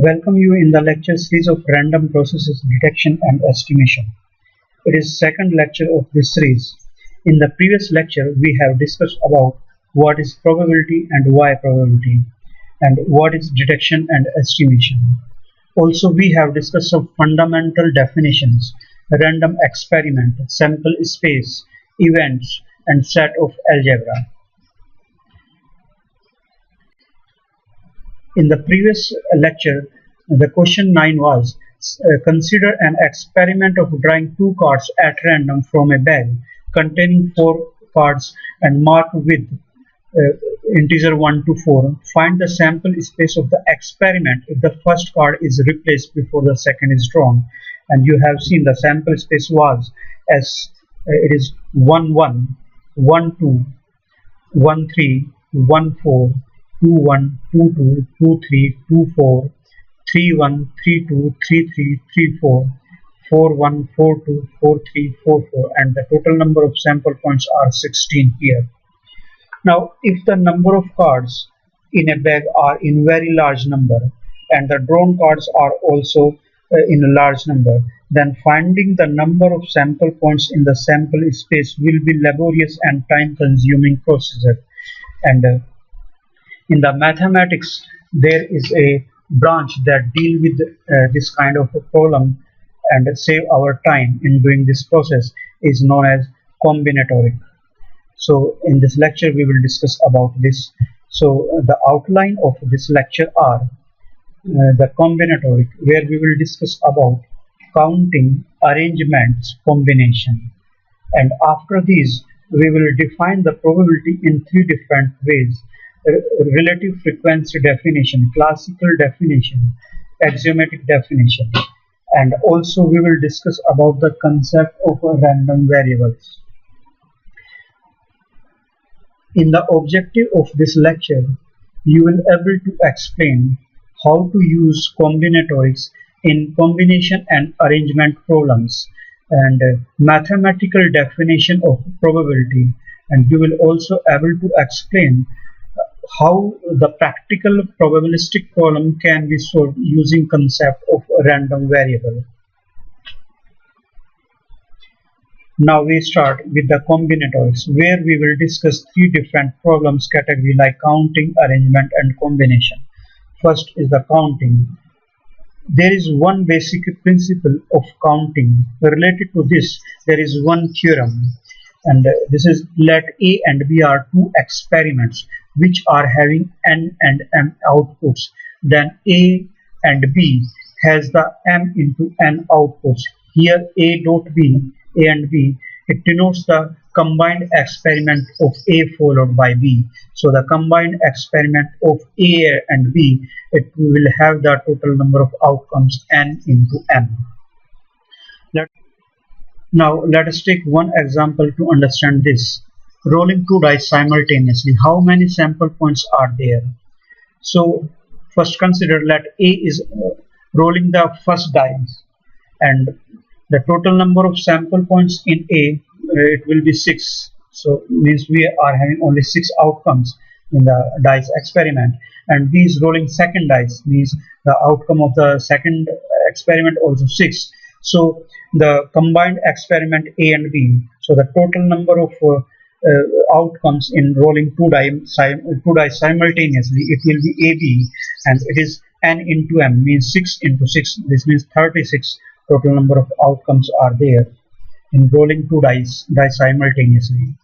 Welcome you in the lecture series of random processes detection and estimation. It is second lecture of this series. In the previous lecture we have discussed about what is probability and why probability, and what is detection and estimation. Also we have discussed some fundamental definitions: random experiment, sample space, events, and set of algebra. In the previous lecture, the question 9 was consider an experiment of drawing 2 cards at random from a bag containing 4 cards and marked with integer 1 to 4. Find the sample space of the experiment if the first card is replaced before the second is drawn. And you have seen the sample space was as it is 1 1, 1 2, 1 3, 1 4, 2 1, 2 2, 2 3, 2 4, 3 1, 3 2, 3 3, 3 4, 4 1, 4 2, 4 3, 4 4, and the total number of sample points are 16 here. Now if the number of cards in a bag are in very large number and the drawn cards are also in a large number, then finding the number of sample points in the sample space will be laborious and time consuming procedure. And in the mathematics there is a branch that deal with this kind of a problem and save our time in doing this process is known as combinatorics. So in this lecture we will discuss about this. So the outline of this lecture are the combinatorics, where we will discuss about counting, arrangements, combination, and after these we will define the probability in 3 different ways: relative frequency definition, classical definition, axiomatic definition, and also we will discuss about the concept of random variables. In the objective of this lecture, you will be able to explain how to use combinatorics in combination and arrangement problems, and mathematical definition of probability, and you will also able to explain how the practical probabilistic problem can be solved using concept of random variable. Now we start with the combinatorics, where we will discuss 3 different problems category like counting, arrangement, and combination. First is the counting. There is one basic principle of counting. Related to this, there is one theorem, and this is let A and B are 2 experiments which are having n and m outputs. Then A and B has the m into n outputs. Here A dot B, A and B, it denotes the combined experiment of A followed by B. So the combined experiment of A and B, it will have the total number of outcomes n into m. Now let us take one example to understand this. Rolling 2 dice simultaneously, how many sample points are there? So first consider let A is rolling the first dice, and the total number of sample points in A, it will be 6. So means we are having only 6 outcomes in the dice experiment, and B is rolling second dice, means the outcome of the second experiment also 6. So the combined experiment A and B, so the total number of outcomes in rolling 2 dice simultaneously, it will be AB, and it is n into m, means 6 into 6. This means 36 total number of outcomes are there in rolling 2 dice simultaneously.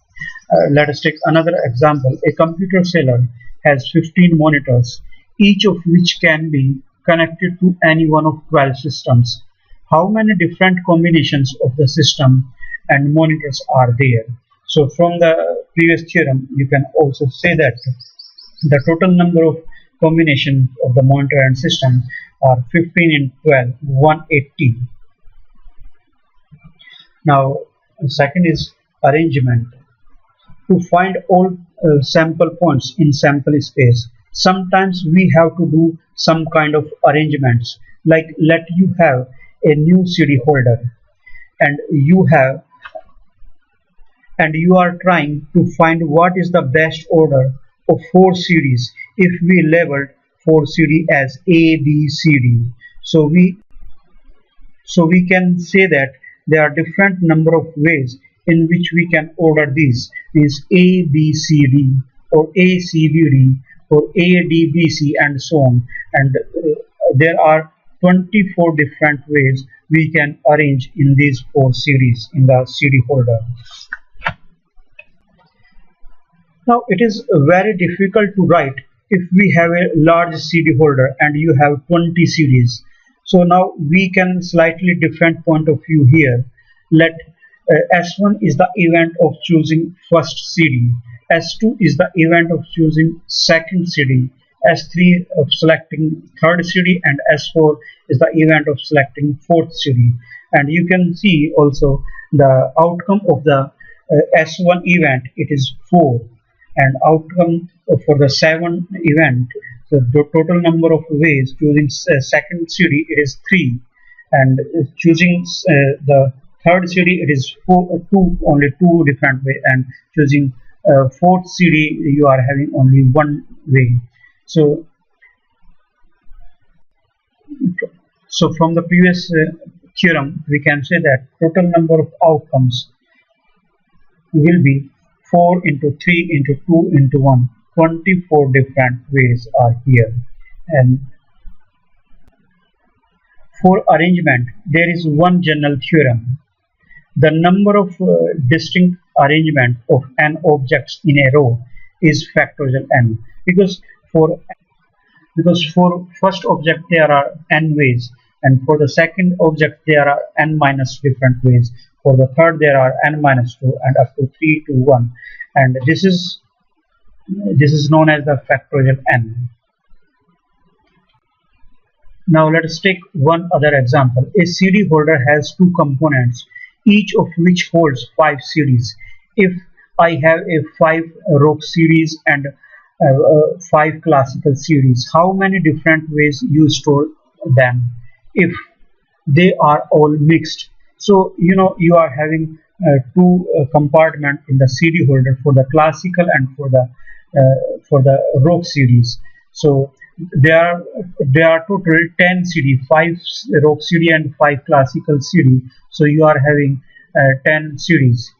Let us take another example. A computer seller has 15 monitors, each of which can be connected to any one of 12 systems. How many different combinations of the system and monitors are there? So from the previous theorem you can also say that the total number of combinations of the monitor and system are 15 in 12, 180. Now second is arrangement. To find all sample points in sample space, sometimes we have to do some kind of arrangements, like let you have a new CD holder and you are trying to find what is the best order of 4 CDs if we labeled 4 CD as A, B, C, D. So we can say that there are different number of ways in which we can order these. Is A, B, C, D, or A, C, B, D, or A, D, B, C, and so on. And there are 24 different ways we can arrange in these 4 series in the CD holder. Now it is very difficult to write if we have a large CD holder and you have 20 CDs. So now we can slightly different point of view here. Let S1 is the event of choosing first CD, S2 is the event of choosing second CD, S3 of selecting third CD, and S4 is the event of selecting fourth CD. And you can see also the outcome of the S1 event, it is 4, and outcome for the 7 event, so the total number of ways choosing second CD, it is 3, and choosing the third CD, it is only 2 different way, and choosing fourth CD, you are having only 1 way. So from the previous theorem, we can say that total number of outcomes will be 4 into 3 into 2 into 1. 24 different ways are here. And for arrangement, there is one general theorem. The number of distinct arrangement of n objects in a row is factorial n, because for first object there are n ways, and for the second object there are n minus different ways, for the third there are n minus 2, and up to 3 to 1, and this is known as the factorial n. Now let us take one other example. A CD holder has 2 components, each of which holds 5 CDs. If I have a 5 rock series and 5 classical series, how many different ways you store them if they are all mixed? So you are having 2 compartments in the CD holder for the classical and for the rock series. So there are total 10 CD, 5 rock CD and 5 classical CD. So you are having 10 series.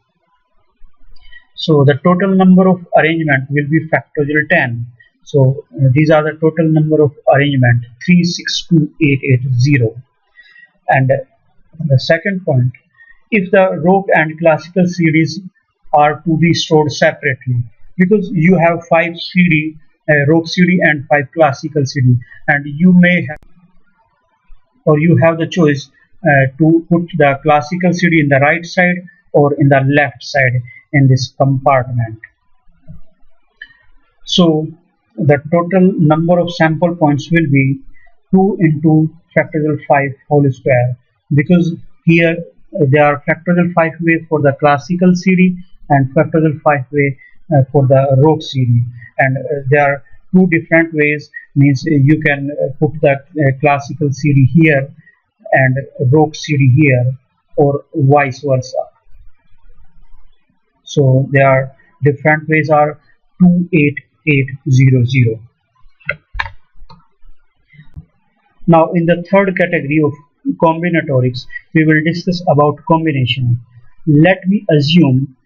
So the total number of arrangement will be factorial 10. So these are the total number of arrangement 362880. And the second point, if the rock and classical series are to be stored separately, because you have 5 CD, rock CD and 5 classical CD, and you may have, or you have the choice to put the classical CD in the right side or in the left side in this compartment. So the total number of sample points will be 2 into factorial 5 whole square, because here there are factorial 5 way for the classical CD and factorial 5 way for the rock CD, and there are 2 different ways, means you can put the classical CD here and rock CD here, or vice versa. So there are different ways are 28800. Now in the third category of combinatorics, we will discuss about combination. Let me assume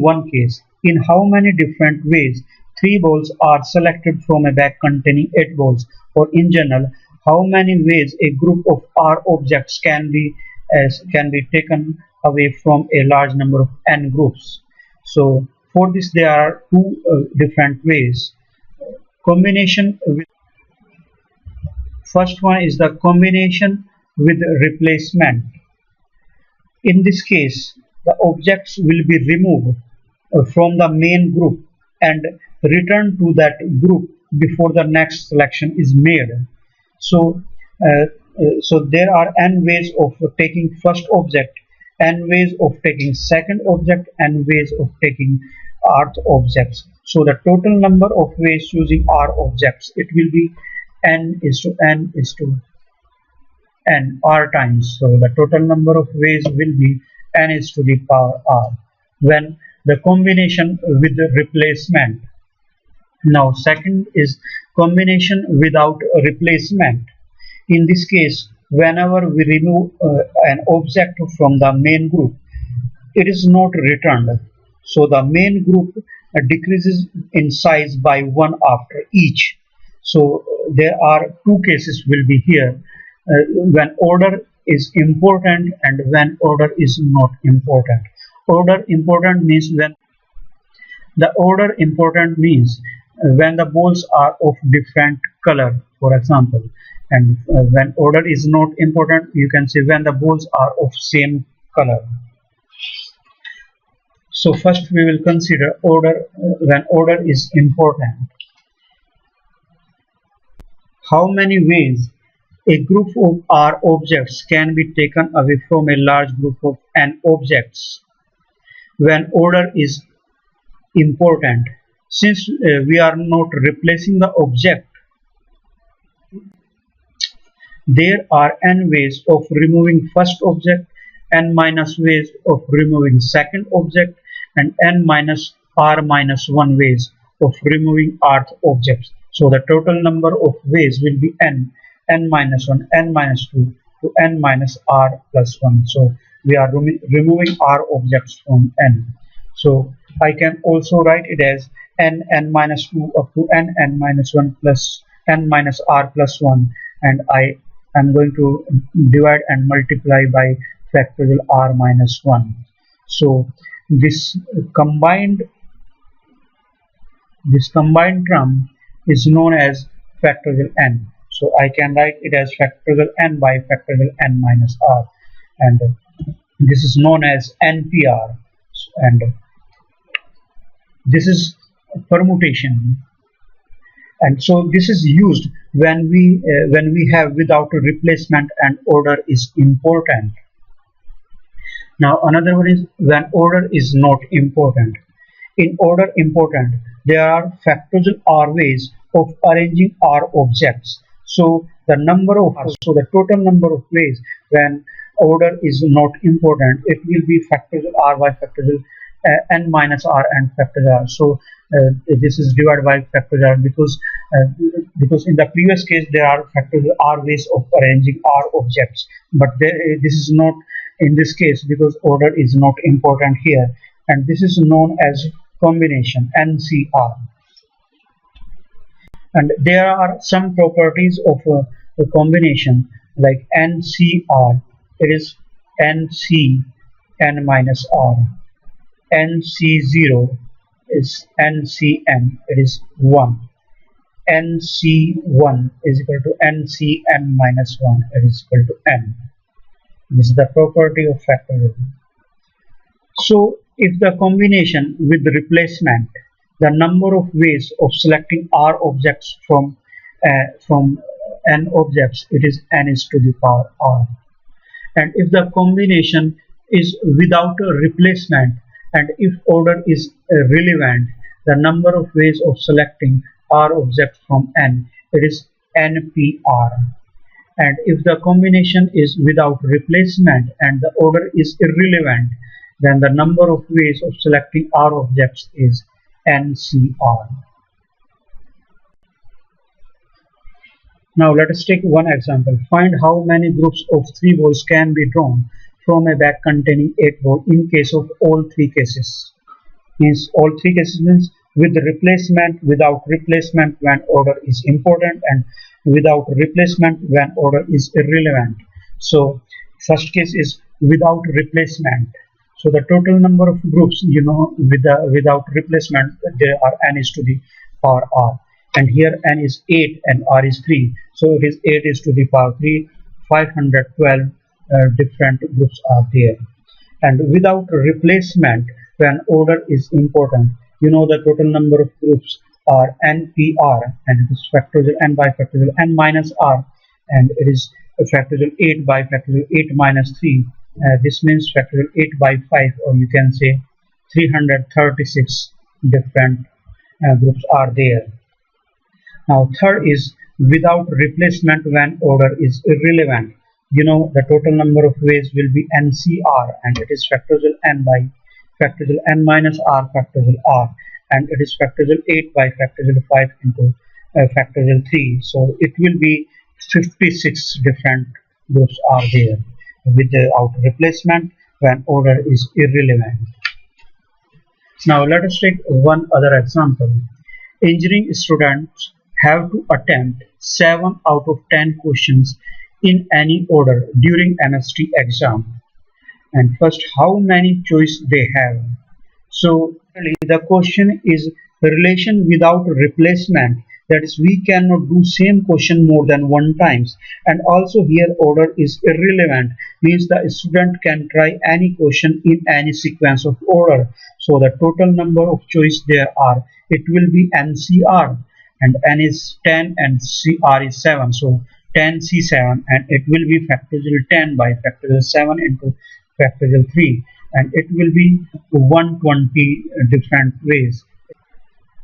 one case. In how many different ways 3 balls are selected from a bag containing 8 balls, or in general, how many ways a group of R objects can be taken away from a large number of n groups. So for this there are 2 different ways. Combination with, first one is the combination with replacement. In this case, the objects will be removed from the main group and return to that group before the next selection is made. So there are n ways of taking first object, n ways of taking second object, n ways of taking rth objects. So the total number of ways choosing R objects, it will be n is to n is to n, R times. So the total number of ways will be n is to the power R. When the combination with the replacement. Now second is combination without replacement. In this case, whenever we remove an object from the main group, it is not returned. So the main group decreases in size by 1 after each. So there are two cases will be here, when order is important and when order is not important. Order important means when the balls are of different color, for example. And when order is not important, you can say when the balls are of same color. So first we will consider order when order is important. How many ways a group of R objects can be taken away from a large group of N objects when order is important? Since we are not replacing the object, there are n ways of removing first object, n minus ways of removing second object, and n minus r minus 1 ways of removing rth objects. So the total number of ways will be n minus 1, n minus 2 to n minus r plus 1. So we are removing r objects from n. So I can also write it as n minus 2 up to n minus 1 plus n minus r plus 1, and I am going to divide and multiply by factorial r minus 1. So this combined term is known as factorial n. So I can write it as factorial n by factorial n minus r, and this is known as NPR, and this is permutation. And so this is used when we have without a replacement and order is important. Now another one is when order is not important. In order important, there are factorial r ways of arranging r objects. So the total number of ways when order is not important, it will be factorial r by factorial n minus r and factorial r. So this is divided by factorial r because in the previous case there are factorial r ways of arranging r objects, but this is not in this case because order is not important here, and this is known as combination, NCR. And there are some properties of a combination like NCR. It is NC n minus r. NC0 is NCm. It is 1. NC1 is equal to NCm minus 1. It is equal to n. This is the property of factorial. So if the combination with the replacement, the number of ways of selecting r objects from n objects, it is n is to the power r. And if the combination is without a replacement and if order is relevant, the number of ways of selecting r objects from n, it is NPR. And if the combination is without replacement and the order is irrelevant, then the number of ways of selecting r objects is NCR. Now let us take one example. Find how many groups of 3 balls can be drawn from a bag containing 8 balls in case of all 3 cases. Means all 3 cases means with replacement, without replacement when order is important, and without replacement when order is irrelevant. So first case is without replacement. So the total number of groups, without replacement, there are n is to the power r, and here n is 8 and r is 3. So it is 8 is to the power 3. 512 different groups are there. And without replacement when order is important, the total number of groups are NPR, and it is factorial n by factorial n minus r, and it is factorial 8 by factorial 8 minus 3. This means factorial 8 by 5, or you can say 336 different groups are there. Now third is without replacement when order is irrelevant. The total number of ways will be NCR, and it is factorial n by factorial n minus r factorial r, and it is factorial 8 by factorial 5 into factorial 3. So it will be 56 different groups are there with the outer replacement when order is irrelevant. Now let us take one other example. Engineering students have to attempt 7 out of 10 questions in any order during MST exam. And first, how many choice they have? So the question is relation without replacement, that is we cannot do same question more than one times, and also here order is irrelevant, means the student can try any question in any sequence of order. So the total number of choice there are, it will be NCR, and N is 10 and CR is 7, so 10C7, and it will be factorial 10 by factorial 7 into factorial 3, and it will be 120 different ways.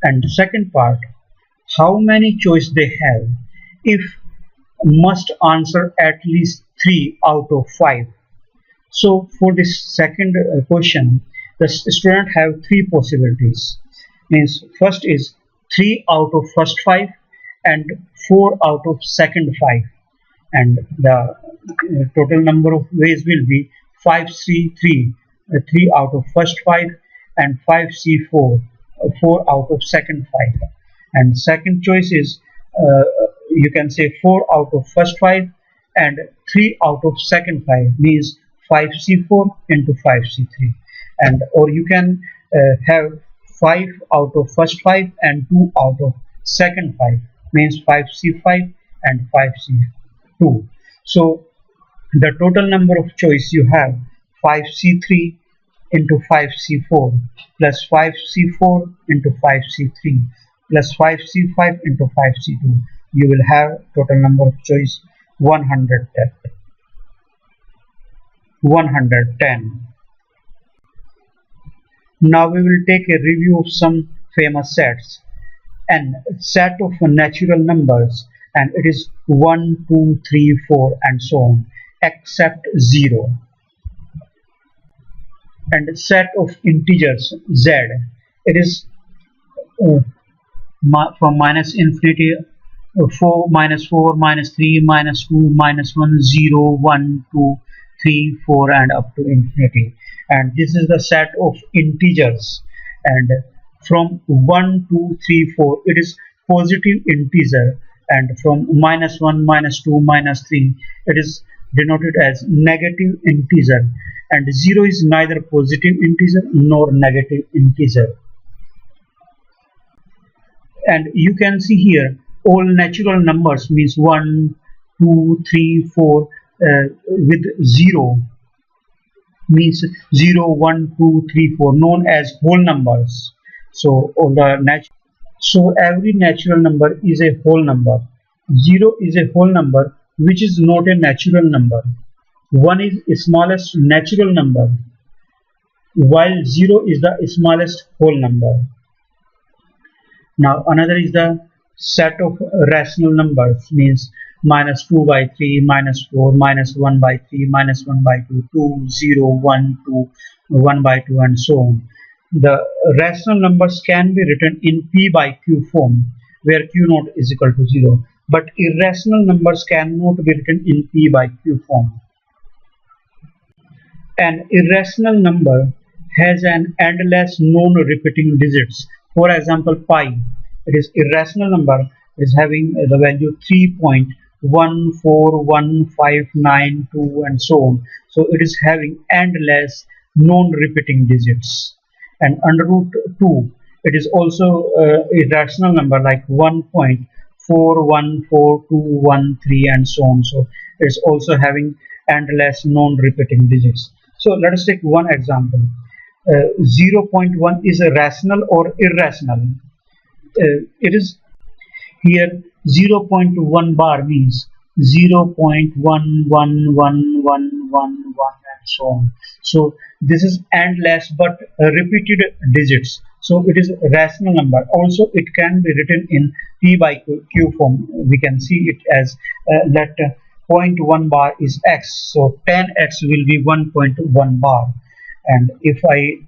And the second part, how many choice they have, if must answer at least 3 out of 5. So for this second question, the student have 3 possibilities, means first is 3 out of first 5 and 4 out of second 5, and the total number of ways will be 5C3, 3 out of first 5, and 5C4, 4 out of second 5. And second choice is you can say 4 out of first 5 and 3 out of second 5, means 5C4 into 5C3, and or you can have 5 out of first 5 and 2 out of second 5, means 5C5 and 5C2. So the total number of choice you have 5C3 into 5C4 plus 5C4 into 5C3 plus 5C5 into 5C2. You will have total number of choice 110. Now we will take a review of some famous sets. And set of natural numbers, and it is 1, 2, 3, 4 and so on, except 0. And set of integers z, it is from minus infinity 4, minus 4, minus 3, minus 2, minus 1, 0, 1, 2, 3, 4 and up to infinity. And this is the set of integers, and from 1, 2, 3, 4 it is positive integer, and from minus 1, minus 2, minus 3 it is denoted as negative integer, and 0 is neither positive integer nor negative integer. And you can see here all natural numbers, means 1, 2, 3, 4 with 0, means 0, 1, 2, 3, 4, known as whole numbers. So every natural number is a whole number. 0 is a whole number which is not a natural number. 1 is the smallest natural number, while 0 is the smallest whole number. Now another is the set of rational numbers, means minus 2 by 3, minus 4, minus 1 by 3, minus 1 by 2, 2, 0, 1, 2, 1 by 2 and so on. The rational numbers can be written in P by Q form, where Q naught is equal to 0, but irrational numbers cannot be written in P by Q form. An irrational number has an endless non-repeating digits. For example, pi, it is irrational number, is having the value 3.141592 and so on. So it is having endless non-repeating digits. And under root 2, it is also a rational number like 1.414213 and so on. So it is also having endless non-repeating digits. So let us take one example. 0.1 is a rational or irrational. It is here 0.1 bar means 0.111111 and so on. So this is endless but repeated digits. So it is a rational number. Also it can be written in P by Q form. We can see it as let 0.1 bar is x. So 10x will be 1.1 bar. and if I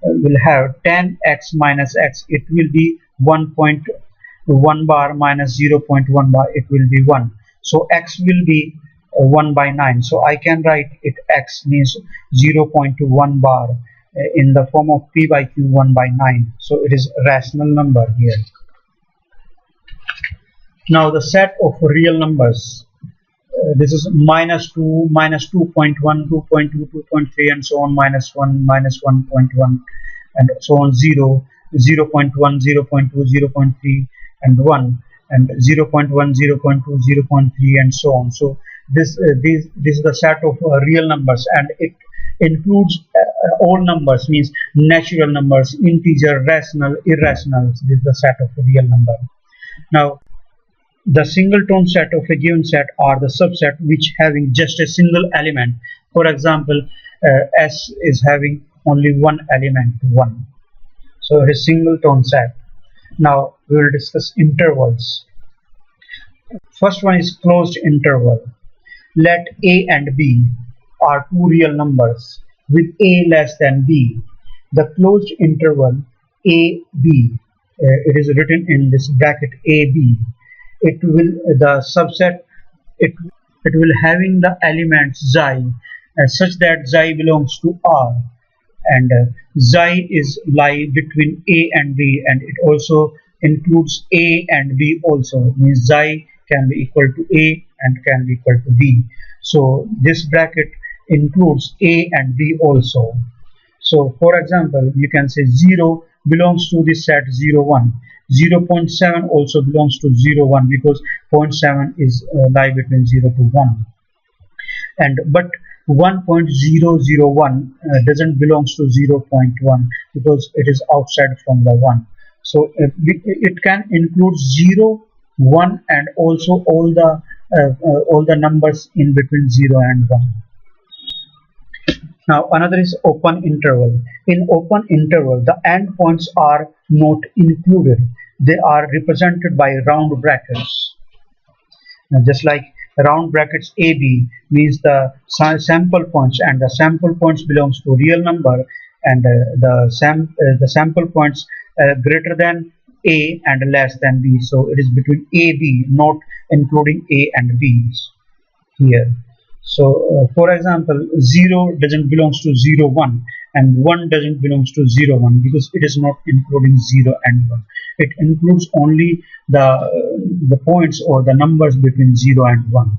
will have 10x minus x, it will be 1.1 bar minus 0.1 bar, it will be 1. So x will be 1 by 9. So I can write it x means 0.1 bar in the form of p by q 1 by 9. So it is a rational number here. Now the set of real numbers. This is minus 2, minus 2.1, 2.2, 2.3 and so on, minus 1, minus 1.1 and so on, 0, 0.1, 0.2, 0.3 and 1 and 0.1, 0.2, 0.3 and so on. So this is the set of real numbers, and it includes all numbers, means natural numbers, integer, rational, irrational. This is the set of a real number. Now the singleton set of a given set are the subset which having just a single element. For example, S is having only one element, 1. So it is singleton set. Now we will discuss intervals. First one is closed interval. Let A and B are two real numbers with A less than B. The closed interval AB, it is written in this bracket AB. It will the subset it will having the elements xi such that xi belongs to R, and xi is lie between A and B, and it also includes A and B also, means xi can be equal to A and can be equal to B. So this bracket includes A and B also. So for example, you can say 0 belongs to this set 0, 1. 0.7 also belongs to 0, 1 because 0.7 is lie between 0 to 1. And but 1.001 doesn't belongs to 0.1 because it is outside from the 1. So it can include 0, 1 and also all the numbers in between 0 and 1. Now another is open interval. In open interval, the endpoints are not included. They are represented by round brackets. Now, just like round brackets AB means the sample points, and the sample points belongs to real number, and the sample points greater than A and less than B. So it is between AB, not including A and B here. So for example, 0 doesn't belongs to 0, 1 and 1 doesn't belongs to 0, 1 because it is not including 0 and 1. It includes only the points or the numbers between 0 and 1.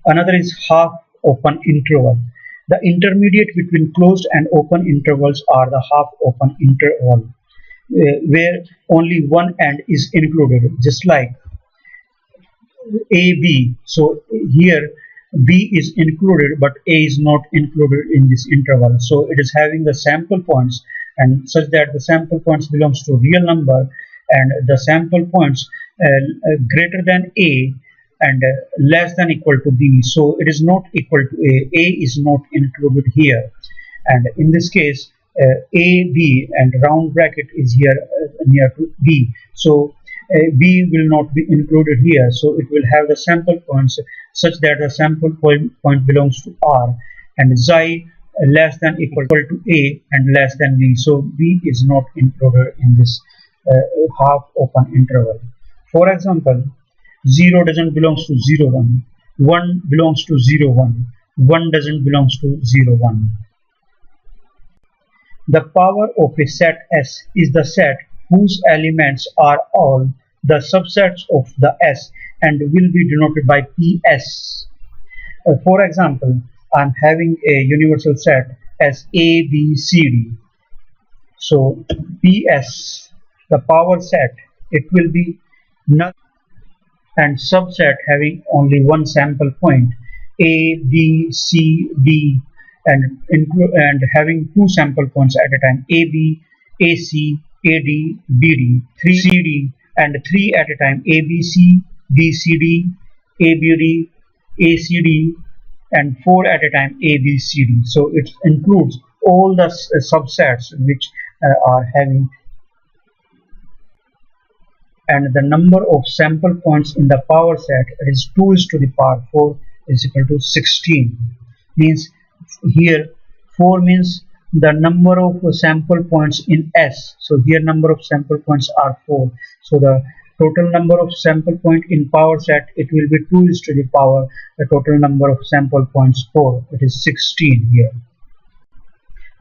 Another is half open interval. The intermediate between closed and open intervals are the half open interval, where only one end is included, just like AB. So here B is included but A is not included in this interval. So it is having the sample points, and such that the sample points belongs to real number, and the sample points greater than A and less than equal to B. So it is not equal to A. A is not included here, and in this case A, B and round bracket is here near to B. So B will not be included here, so it will have the sample points such that the sample point belongs to R, and xi less than equal to A and less than B. So B is not included in this half open interval. For example, 0 doesn't belongs to 0, 1, 1 belongs to 0, 1, 1 doesn't belongs to 0, 1. The power of a set S is the set whose elements are all the subsets of the S and will be denoted by PS. For example, I am having a universal set as A, B, C, D. So PS, the power set, it will be null and subset having only one sample point, A, B, C, D, and having two sample points at a time, AB, AC, AD, BD, 3 CD, and 3 at a time, ABC, BCD, ABD, ACD, and 4 at a time, ABCD. So it includes all the subsets which are having, and the number of sample points in the power set is 2 is to the power 4 is equal to 16. Means here 4 means the number of sample points in S. So here number of sample points are 4. So the total number of sample point in power set, it will be 2 is to the power the total number of sample points 4. It is 16 here.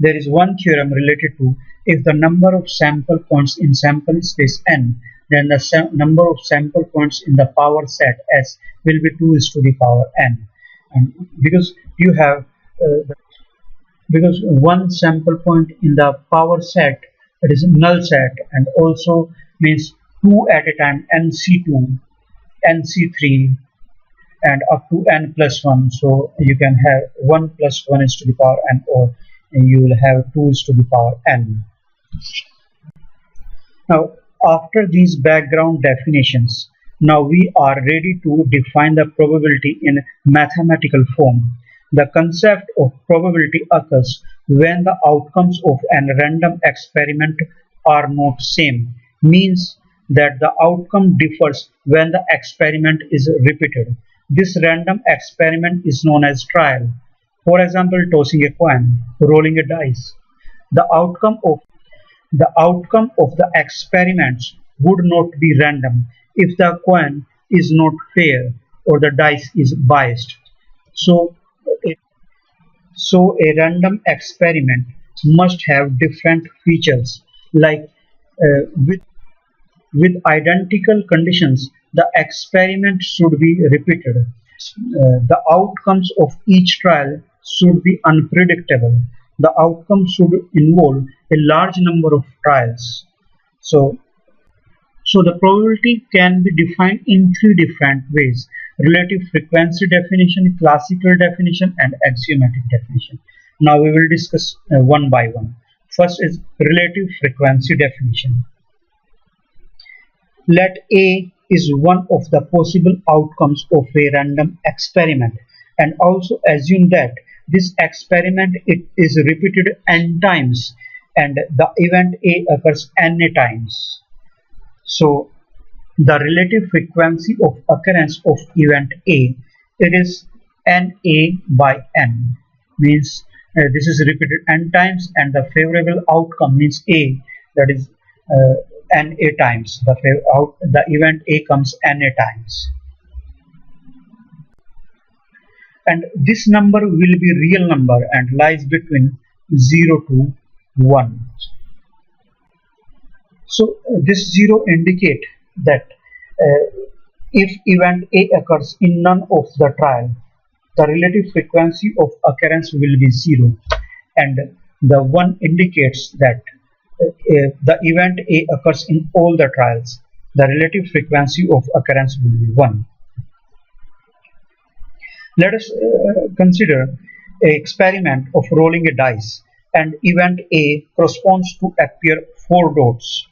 There is one theorem related to if the number of sample points in sample space N, then the number of sample points in the power set S will be 2 is to the power N. And because you have because one sample point in the power set, it is null set, and also means 2 at a time, NC2, NC3, and up to n plus 1. So you can have 1 plus 1 is to the power n, or you will have 2 is to the power n. Now after these background definitions, now we are ready to define the probability in mathematical form. The concept of probability occurs when the outcomes of a random experiment are not same, means that the outcome differs when the experiment is repeated. This random experiment is known as trial. For example, tossing a coin, rolling a dice. The outcome of the experiments would not be random if the coin is not fair or the dice is biased. So a random experiment must have different features, like with identical conditions, the experiment should be repeated. The outcomes of each trial should be unpredictable. The outcome should involve a large number of trials. So the probability can be defined in 3 different ways: relative frequency definition, classical definition, and axiomatic definition. Now we will discuss one by one. First is relative frequency definition. Let A is one of the possible outcomes of a random experiment, and also assume that this experiment is repeated n times and the event A occurs n times. So the relative frequency of occurrence of event A, it is NA by N, means this is repeated n times, and the favorable outcome means A, that is NA times. The event A comes NA times, and this number will be real number and lies between 0 to 1. So this 0 indicate that if event A occurs in none of the trial, the relative frequency of occurrence will be 0, and the 1 indicates that the event A occurs in all the trials, the relative frequency of occurrence will be 1. Let us consider an experiment of rolling a dice, and event A corresponds to appear 4 dots.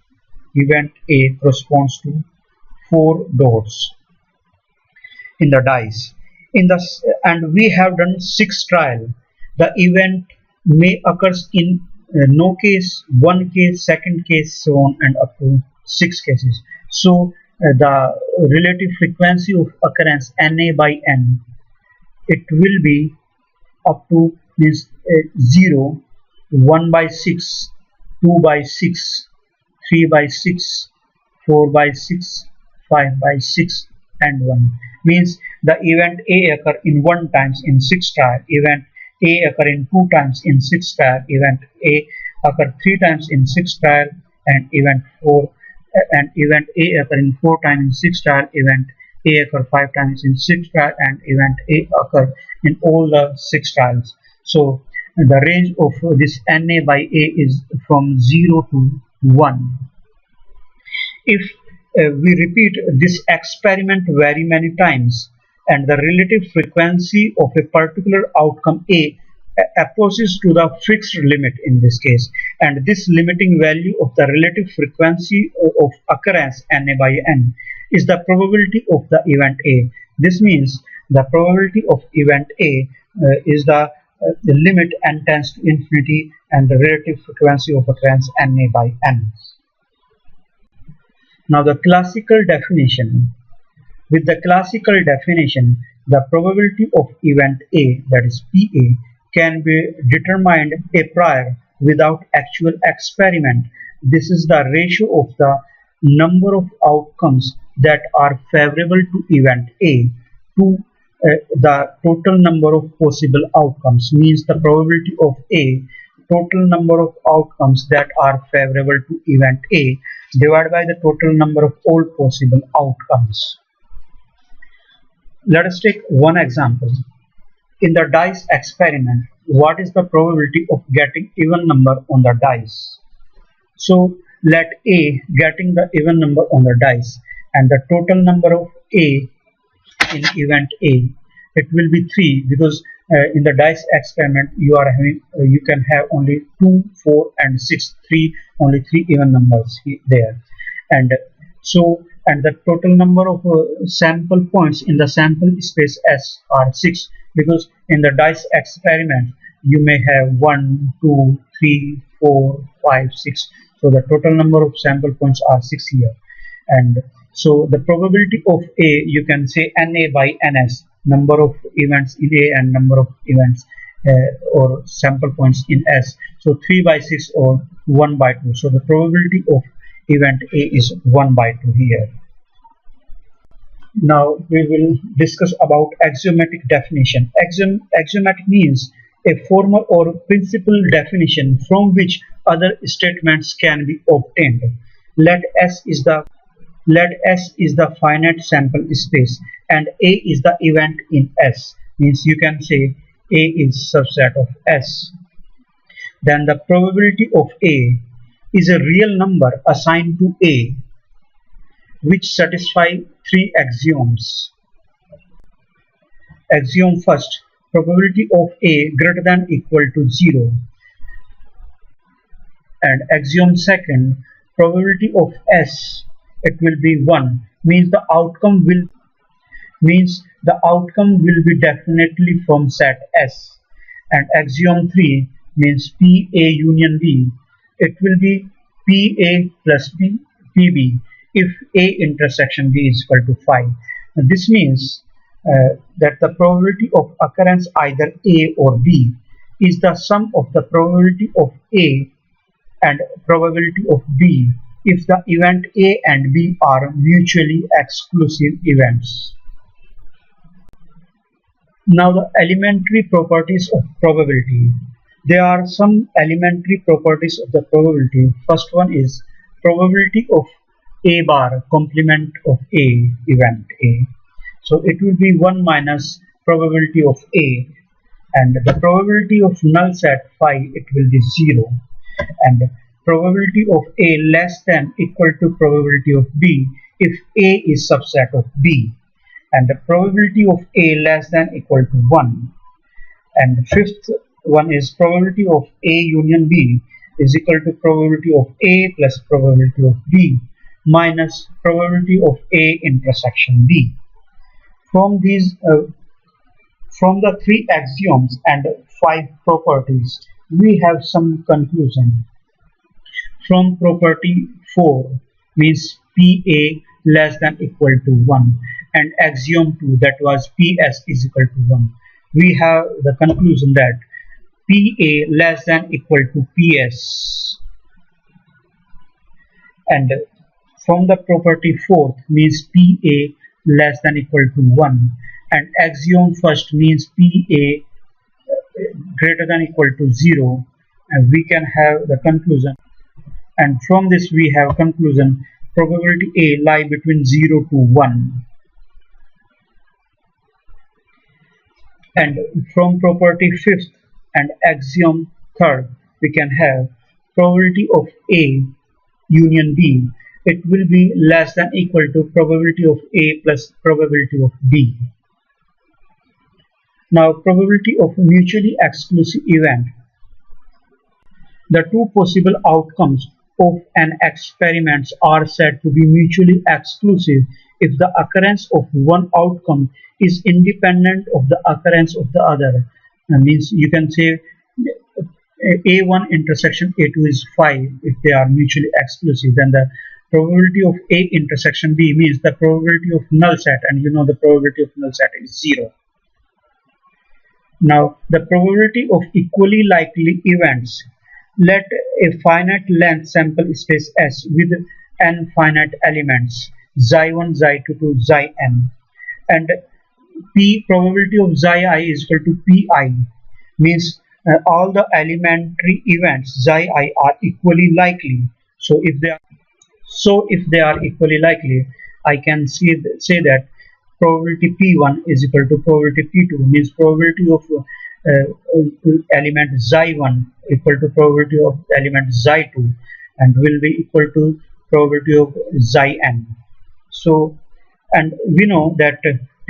Event A corresponds to 4 dots in the dice. And we have done 6 trials. The event may occurs in no case, 1 case, 2nd case, so on and up to 6 cases. So the relative frequency of occurrence NA by N, it will be up to means 0, 1 by 6, 2 by 6, 3 by 6, 4 by 6, 5 by 6, and 1. Means the event A occur in 1 times in 6 trial, event A occur in 2 times in 6 trial, event A occur 3 times in 6 trial, and event A occur in 4 times in 6 trial, event A occur 5 times in 6 trial, and event A occur in all the 6 trials. So the range of this NA by A is from 0 to 1. If we repeat this experiment very many times, and the relative frequency of a particular outcome A approaches to the fixed limit in this case, and this limiting value of the relative frequency of occurrence NA by N is the probability of the event A. This means the probability of event A is the limit n tends to infinity, and the relative frequency of occurrence NA by N. Now the classical definition. With the classical definition, the probability of event A, that is PA, can be determined a priori without actual experiment. This is the ratio of the number of outcomes that are favorable to event A to the total number of possible outcomes, means the probability of A total number of outcomes that are favorable to event A divided by the total number of all possible outcomes. Let us take one example. In the dice experiment, what is the probability of getting even number on the dice? So let A getting the even number on the dice, and the total number of A in event A, it will be 3, because in the dice experiment you are having you can have only 2, 4 and 6, only 3 even numbers there. And so, and the total number of sample points in the sample space S are 6, because in the dice experiment you may have 1, 2, 3, 4, 5, 6. So the total number of sample points are 6 here. And so the probability of A, you can say NA by NS, number of events in A and number of events or sample points in S. So 3 by 6 or 1 by 2. So the probability of event A is 1 by 2 here. Now we will discuss about axiomatic definition. Axiomatic means a formal or principal definition from which other statements can be obtained. Let S is the finite sample space and A is the event in S, means you can say A is subset of S. Then the probability of A is a real number assigned to A which satisfy 3 axioms. Axiom first, probability of A greater than equal to 0, and axiom second, probability of S, it will be 1, means the outcome will be definitely from set S. And axiom 3 means PA union B, it will be PA plus PB if A intersection B is equal to 5. This means that the probability of occurrence either A or B is the sum of the probability of A and probability of B if the event A and B are mutually exclusive events. Now the elementary properties of probability. There are some elementary properties of the probability. First one is probability of A bar complement of A, event A. So it will be 1 minus probability of A, and the probability of null set phi, it will be 0, and probability of A less than equal to probability of B if A is subset of B, and the probability of A less than equal to 1. And fifth one is probability of A union B is equal to probability of A plus probability of B minus probability of A intersection B. From the 3 axioms and 5 properties, we have some conclusion. From property 4 means PA less than equal to 1, and axiom 2, that was PS is equal to 1. We have the conclusion that PA less than equal to PS. And from the property 4 means PA less than equal to 1, and axiom first means PA greater than equal to 0, and we can have the conclusion. And from this we have conclusion probability A lie between 0 to 1. And from property 5th and axiom 3rd we can have probability of A union B, it will be less than equal to probability of A plus probability of B. Now probability of mutually exclusive event. The 2 possible outcomes of an experiment are said to be mutually exclusive if the occurrence of one outcome is independent of the occurrence of the other. That means you can say A1 intersection A2 is 5 if they are mutually exclusive. Then the probability of A intersection B means the probability of null set, and you know the probability of null set is 0. Now, the probability of equally likely events. Let a finite length sample space S with n finite elements xi1, xi2 to xn, and P probability of xi I is equal to Pi, means all the elementary events xi I are equally likely. So if they are equally likely, I can say that probability P1 is equal to probability P2, means probability of element xi1 equal to probability of element xi2, and will be equal to probability of xn. So, and we know that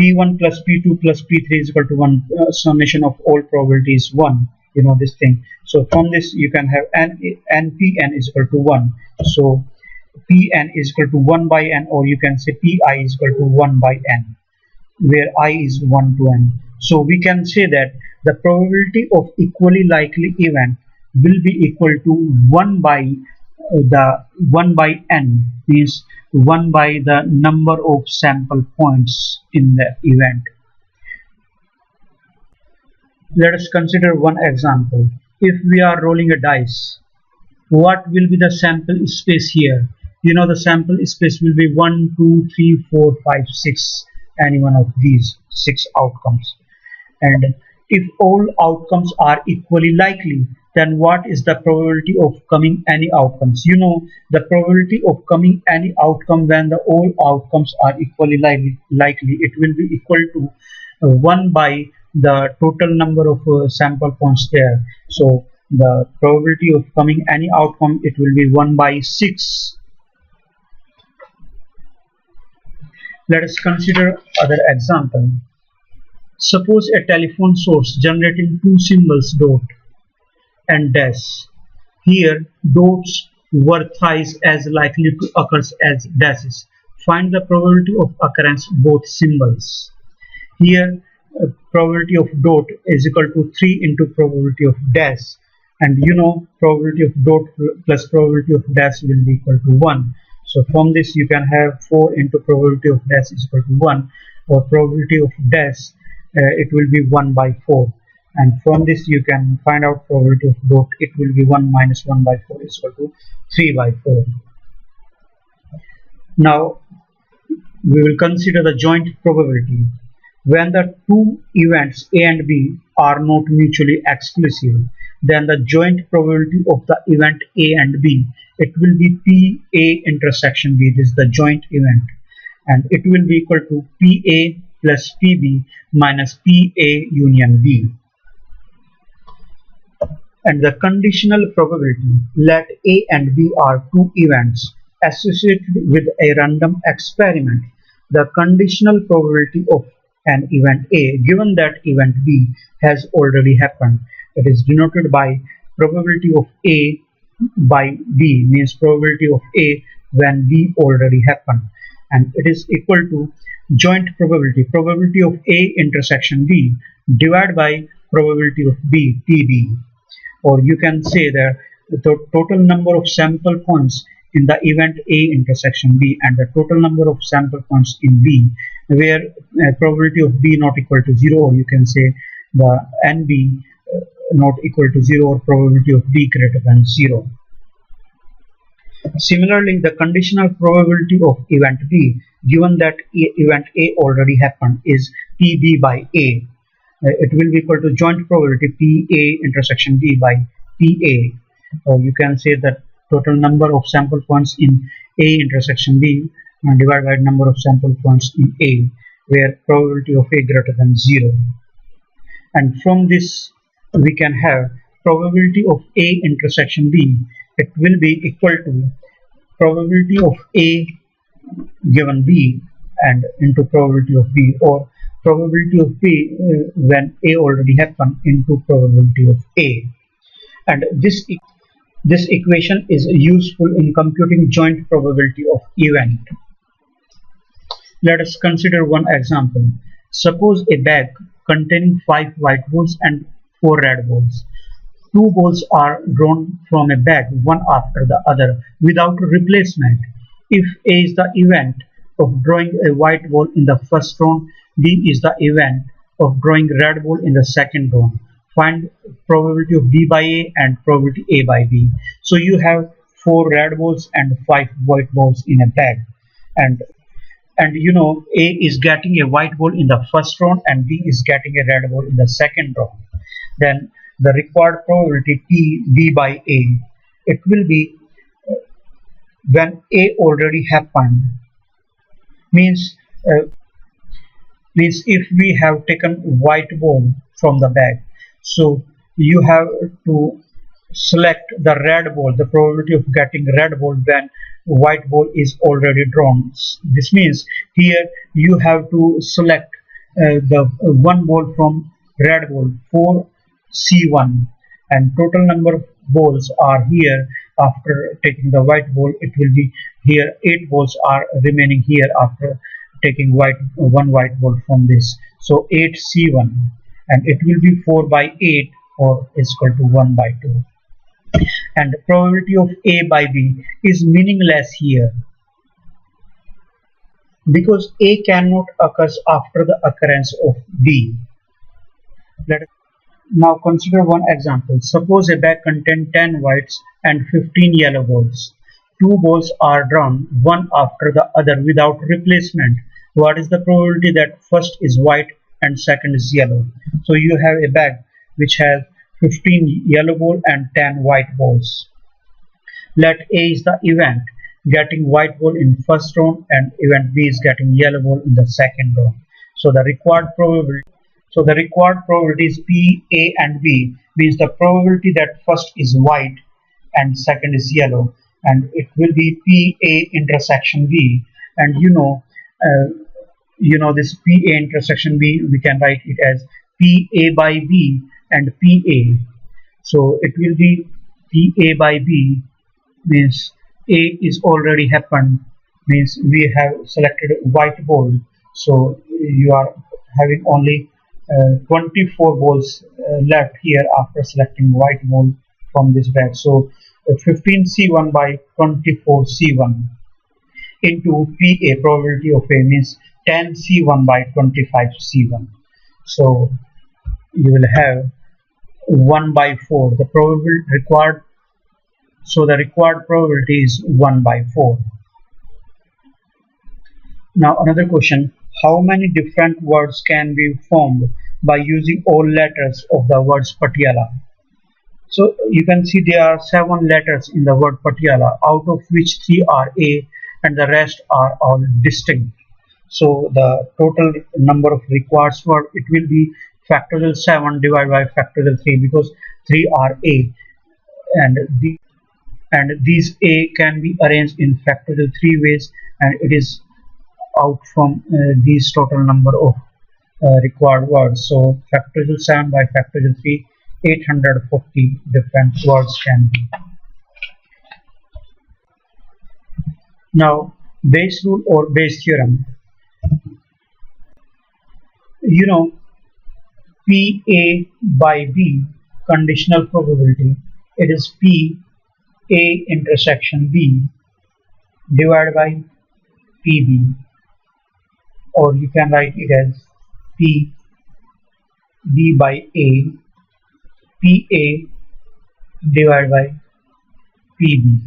P1 plus P2 plus P3 is equal to 1, summation of all probabilities 1, you know this thing. So from this you can have npn is equal to 1. So Pn is equal to 1 by n, or you can say Pi is equal to 1 by n, where I is 1 to n. So we can say that the probability of equally likely event will be equal to 1 by the 1 by n, means 1 by the number of sample points in the event. Let us consider one example. If we are rolling a dice, what will be the sample space here? You know the sample space will be 1, 2, 3, 4, 5, 6, any one of these 6 outcomes. And if all outcomes are equally likely, then what is the probability of coming any outcomes? You know the probability of coming any outcome when the all outcomes are equally likely, it will be equal to 1 by the total number of sample points there. So the probability of coming any outcome, it will be 1 by 6. Let us consider other example. Suppose a telephone source generating two symbols dot and dash. Here dots were thrice as likely to occur as dashes. Find the probability of occurrence both symbols. Here probability of dot is equal to 3 into probability of dash, and you know probability of dot plus probability of dash will be equal to 1. So from this you can have 4 into probability of dash is equal to 1, or probability of dash it will be 1 by 4, and from this you can find out probability of dot, it will be 1 minus 1 by 4 is equal to 3 by 4. Now we will consider the joint probability. When the two events A and B are not mutually exclusive, then the joint probability of the event A and B, it will be PA intersection B, this is the joint event, and it will be equal to PA plus PB minus PA union B. And the conditional probability, let A and B are two events associated with a random experiment. The conditional probability of an event A given that event B has already happened, it is denoted by probability of A by B, means probability of A when B already happened, and it is equal to joint probability, probability of A intersection B divided by probability of B, PB. Or you can say that the total number of sample points in the event A intersection B and the total number of sample points in B, where probability of B not equal to 0, or you can say the NB not equal to 0, or probability of B greater than 0. Similarly, the conditional probability of event B given that event A already happened is PB by A. It will be equal to joint probability PA intersection B by PA, or you can say that total number of sample points in A intersection B divided by number of sample points in A, where probability of A greater than 0. And from this we can have probability of A intersection B, it will be equal to probability of A given B and into probability of B, or probability of B when A already happened into probability of A. And this equation is useful in computing joint probability of event. Let us consider one example. Suppose a bag containing 5 white balls and 4 red balls. 2 balls are drawn from a bag one after the other without replacement. If A is the event of drawing a white ball in the first round, B is the event of drawing red ball in the second round. Find probability of B by A and probability A by B. So you have 4 red balls and 5 white balls in a bag, and you know A is getting a white ball in the first round and B is getting a red ball in the second round. Then the required probability B by A, it will be when A already happened, means if we have taken white ball from the bag, so you have to select the red ball, the probability of getting red ball when white ball is already drawn. This means here you have to select the one ball from red ball 4C1, and total number of balls are here. After taking the white ball, it will be here 8 balls are remaining here after taking one white ball from this, so 8C1, and it will be 4 by 8 or is equal to 1 by 2. And the probability of A by B is meaningless here because A cannot occur after the occurrence of B. Let us now consider one example. Suppose a bag contains 10 whites and 15 yellow balls. 2 balls are drawn one after the other without replacement. What is the probability that first is white and second is yellow? So you have a bag which has 15 yellow balls and 10 white balls. Let A is the event getting white ball in first round and event B is getting yellow ball in the second round. So the required probability is P, A and B, means the probability that first is white and second is yellow, and it will be P A intersection B. And you know this P A intersection B, we can write it as P A by B and P A. So it will be P A by B, means A is already happened, means we have selected white ball, so you are having only 24 balls left here after selecting white ball from this bag. So 15C1 by 24C1 into PA, probability of A, means 10C1 by 25C1. So you will have 1 by 4. The probability required, so the required probability is 1 by 4. Now another question: how many different words can be formed by using all letters of the words PATIALA? So you can see there are 7 letters in the word PATIALA, out of which 3 are A and the rest are all distinct. So the total number of required words, it will be factorial 7 divided by factorial 3, because 3 are A, and these A can be arranged in factorial 3 ways, and it is out from these total number of required words. So factorial 7 by factorial 3, 840 different words can be. Now Bayes rule or Bayes theorem. You know, PA by B conditional probability, it is P A intersection B divided by PB, or you can write it as P B by A PA divided by PB.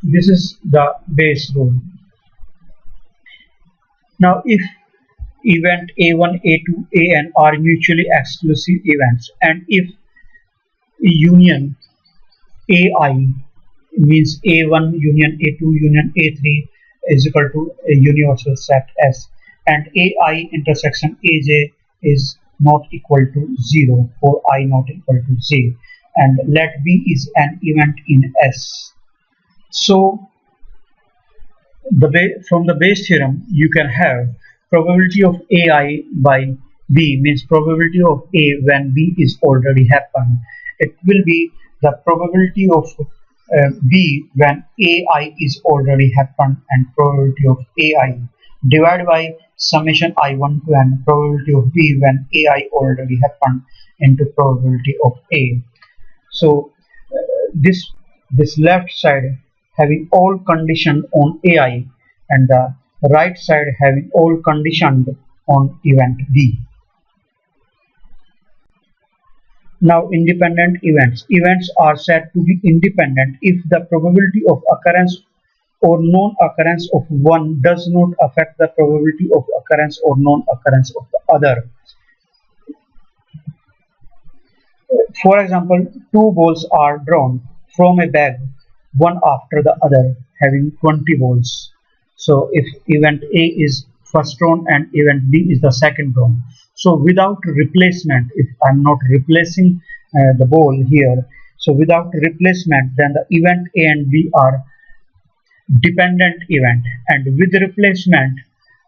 This is the Bayes rule. Now if event A1, A2, AN are mutually exclusive events, and if union AI, means A1 union A2 union A3 is equal to a universal set S, and AI intersection AJ is not equal to 0 for I not equal to J, and let B is an event in S. So from the Bayes theorem you can have probability of AI by B, means probability of A when B is already happened. It will be the probability of B when AI is already happened, and probability of AI divided by summation I1 to n probability of B when AI already happened into probability of A. So this left side having all conditioned on AI, and the right side having all conditioned on event B. Now, independent events. Events are said to be independent if the probability of occurrence or non-occurrence of one does not affect the probability of occurrence or non-occurrence of the other. For example, two balls are drawn from a bag, one after the other, having 20 balls. So if event A is first drawn and event B is the second drawn. So without replacement, if I'm not replacing the ball here, so without replacement, then the event A and B are dependent event, and with replacement,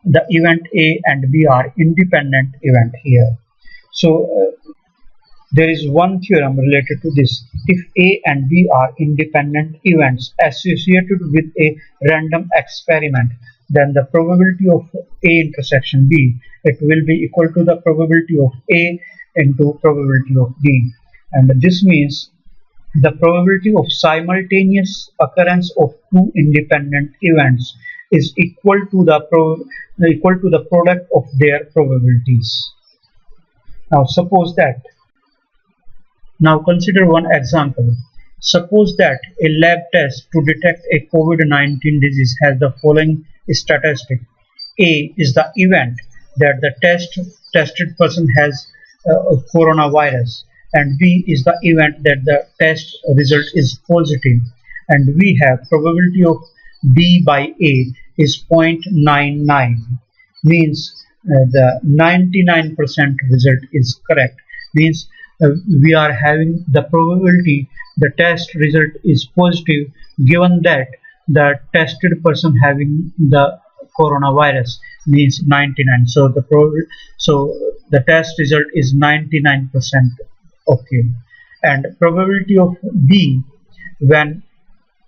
the event A and B are independent event here. So there is one theorem related to this. If A and B are independent events associated with a random experiment, then the probability of A intersection B, it will be equal to the probability of A into probability of B. And this means the probability of simultaneous occurrence of two independent events is equal to the product of their probabilities. Now consider one example. Suppose that a lab test to detect a COVID-19 disease has the following statistic. A is the event that the tested person has coronavirus, and B is the event that the test result is positive, and we have probability of B by A is 0.99, means the 99% result is correct, means we are having the probability the test result is positive given that the tested person having the coronavirus means 99. So the test result is 99% okay. And probability of B, when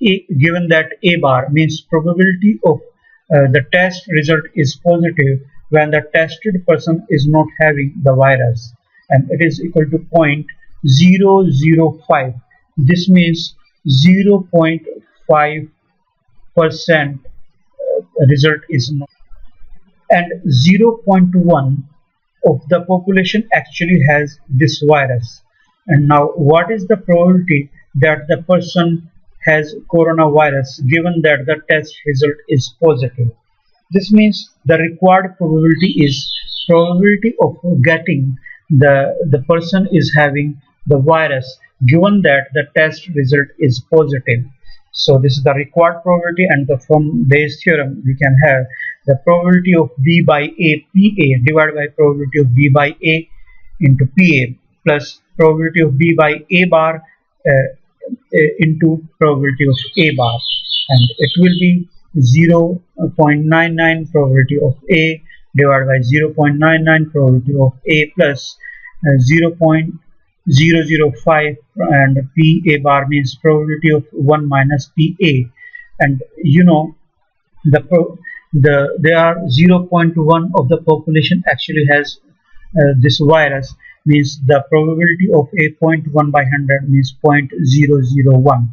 given that A bar, means probability of the test result is positive when the tested person is not having the virus, and it is equal to 0.005. This means 0.5% result is not, and 0.1 of the population actually has this virus. And now what is the probability that the person has coronavirus given that the test result is positive? This means the required probability is probability of getting the person is having the virus given that the test result is positive. So this is the required probability, and from Bayes' theorem we can have the probability of B by A PA divided by probability of B by A into PA plus probability of B by A bar into probability of A bar, and it will be 0.99 probability of A divided by 0.99 probability of A plus 0.005, and PA bar means probability of 1 minus PA, and you know there are 0.1 of the population actually has this virus, means the probability of a 0.1 by 100 means 0.001.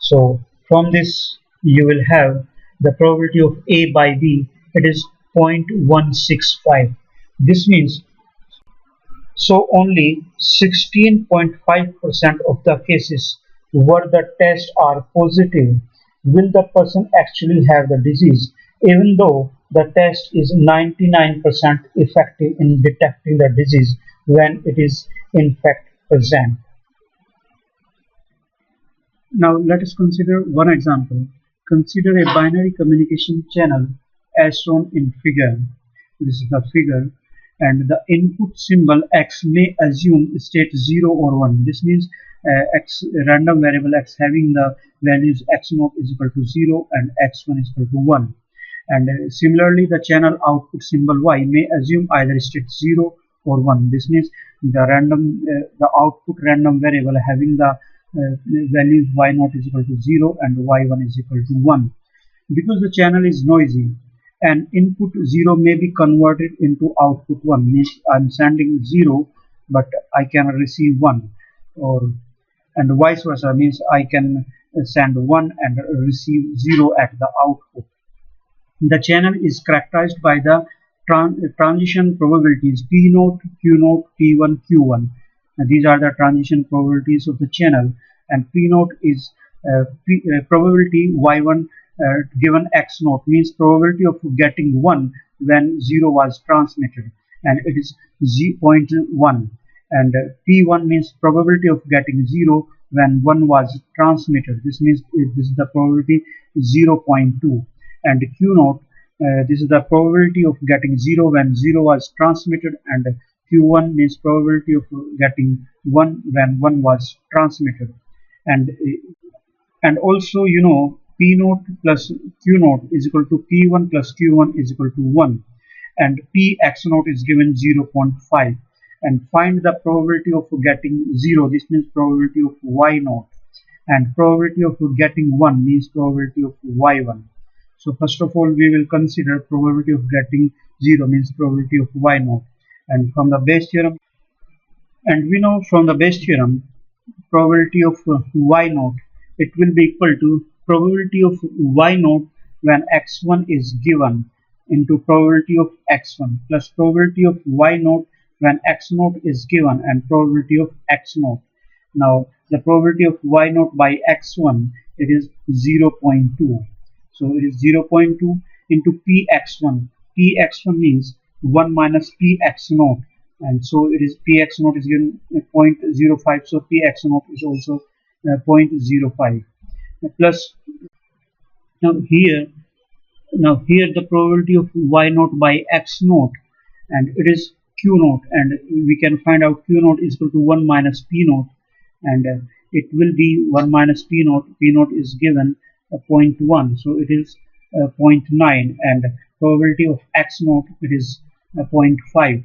So from this you will have the probability of A by B, it is 0.165. This means so only 16.5% of the cases where the tests are positive will the person actually have the disease, even though the test is 99% effective in detecting the disease when it is in fact present. Now let us consider one example. Consider a binary communication channel as shown in figure. This is the figure, and the input symbol x may assume state 0 or 1. This means x random variable x having the values x0 is equal to 0 and x1 is equal to 1. And similarly the channel output symbol y may assume either state 0 or 1. This means the output random variable having the values y0 is equal to 0 and y1 is equal to 1. Because the channel is noisy, and input 0 may be converted into output 1, means I'm sending 0 but I can receive 1, and vice versa, means I can send 1 and receive 0 at the output. The channel is characterized by the transition probabilities P0, Q0, P1, Q1. These are the transition probabilities of the channel, and P naught is probability y1 given x naught, means probability of getting 1 when 0 was transmitted, and it is 0.1, and P1 means probability of getting 0 when 1 was transmitted. This means this is the probability 0.2, and Q naught, this is the probability of getting 0 when 0 was transmitted, and Q1 means probability of getting 1 when 1 was transmitted. And also, you know, P naught plus Q naught is equal to P1 plus Q1 is equal to 1, and P x naught is given 0.5, and find the probability of getting 0. This means probability of y naught, and probability of getting 1 means probability of y1. So first of all, we will consider probability of getting 0 means probability of y naught, and from the base theorem, and we know from the base theorem probability of y naught, it will be equal to probability of y naught when x1 is given into probability of x1 plus probability of y naught when x naught is given and probability of x naught. Now the probability of y naught by x1, it is 0.2. So it is 0.2 into px1. Px1 means 1 minus px naught, and so it is px naught is given 0.05, so px naught is also 0.05 plus now here the probability of y naught by x naught, and it is q naught, and we can find out q naught is equal to 1 minus p naught, and it will be 1 minus p naught. P naught is given 0.1, so it is 0.9, and probability of x naught, it is 0.5,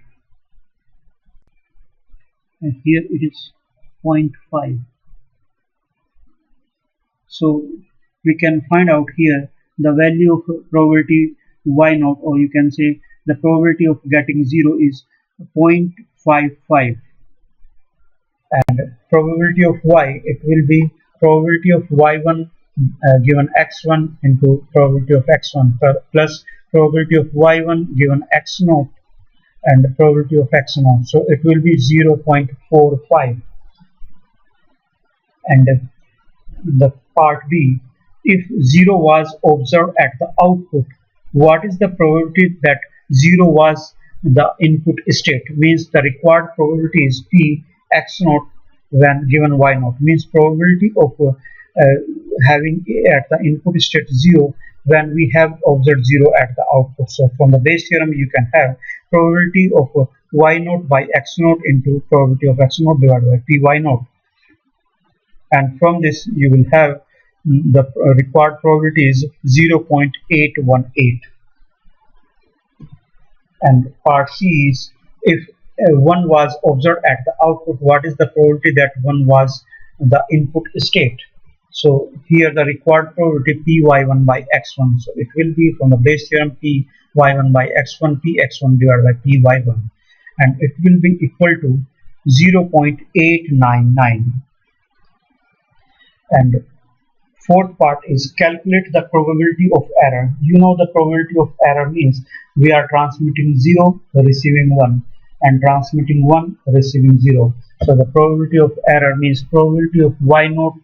and here it is 0.5. So we can find out here the value of probability y naught, or you can say the probability of getting 0 is 0.55, and probability of y, it will be probability of y1 given x1 into probability of x1 plus probability of y1 given x naught and probability of x naught, so it will be 0.45. And the part B, if 0 was observed at the output, what is the probability that 0 was the input state? Means the required probability is P x naught when given y naught, means probability of having at the input state 0 when we have observed 0 at the output. So from the base theorem you can have probability of y naught by x naught into probability of x naught divided by p y naught, and from this you will have the required probability is 0.818. And part C is, if 1 was observed at the output, what is the probability that 1 was the input state? So here the required probability py1 by x1, so it will be from the base theorem py1 by x1 px1 divided by py1, and it will be equal to 0.899. And fourth part is calculate the probability of error. You know the probability of error means we are transmitting 0, receiving 1, and transmitting 1, receiving 0. So the probability of error means probability of y naught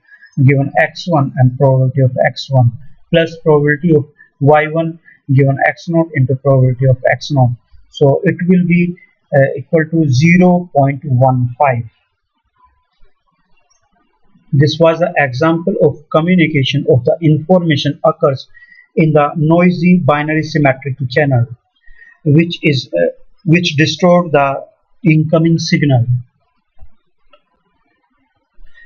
given x1 and probability of x1 plus probability of y1 given x naught into probability of x naught. So it will be equal to 0.15. This was an example of communication of the information occurs in the noisy binary symmetric channel, which distort the incoming signal.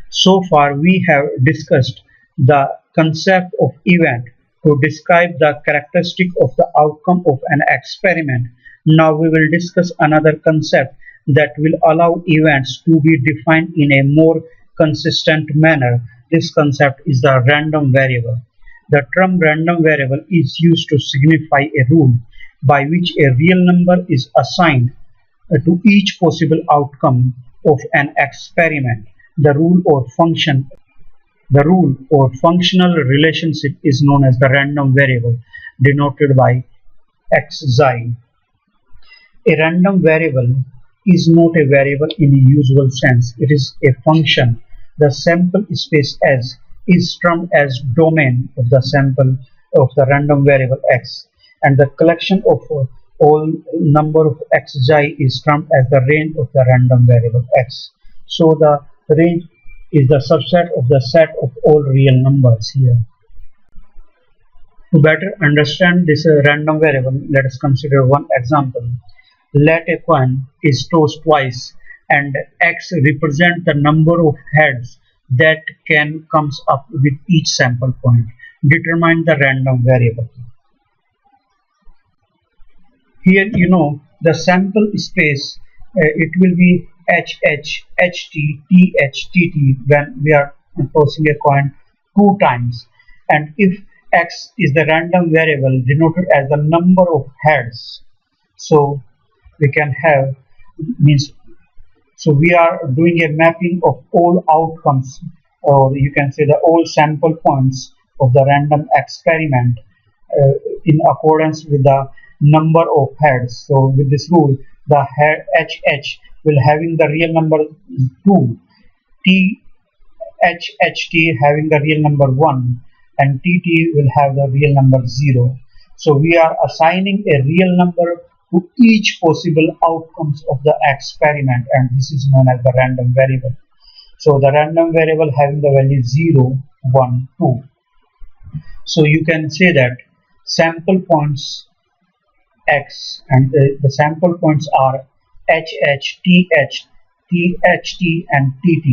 So far we have discussed the concept of event to describe the characteristic of the outcome of an experiment. Now we will discuss another concept that will allow events to be defined in a more consistent manner. This concept is the random variable. The term random variable is used to signify a rule by which a real number is assigned to each possible outcome of an experiment. The rule or functional relationship is known as the random variable, denoted by xi. A random variable is not a variable in the usual sense. It is a function. The sample space S is termed as domain of the sample of the random variable x, and the collection of all number of xi is termed as the range of the random variable x. So the range is the subset of the set of all real numbers here. To better understand this random variable, let us consider one example. Let a coin is tossed twice and x represents the number of heads that can comes up with each sample point. Determine the random variable. Here you know the sample space, it will be HH, HT, TH, TT when we are tossing a coin 2 times, and if x is the random variable denoted as the number of heads, so we can have so we are doing a mapping of all outcomes, or you can say the all sample points of the random experiment in accordance with the number of heads. So with this rule, the head HH will having the real number 2, HHT having the real number 1, and TT will have the real number 0. So we are assigning a real number to each possible outcomes of the experiment, and this is known as the random variable. So the random variable having the value 0, 1, 2. So you can say that sample points x, and the sample points are HH, TH, THT and TT,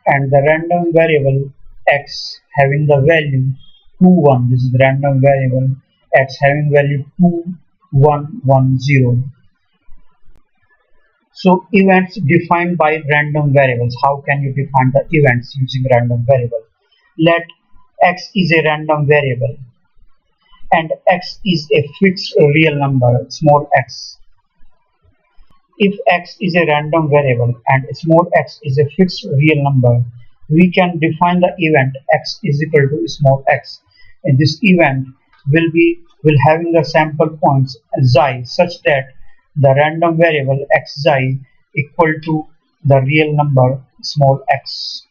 and the random variable x having the value 2, 1, this is the random variable x having value 2, 1, 1, 0. So events defined by random variables. How can you define the events using random variable? Let x is a random variable and x is a fixed real number, small x. If x is a random variable and small x is a fixed real number, we can define the event x is equal to small x, and this event will having the sample points xi such that the random variable xi equal to the real number small x.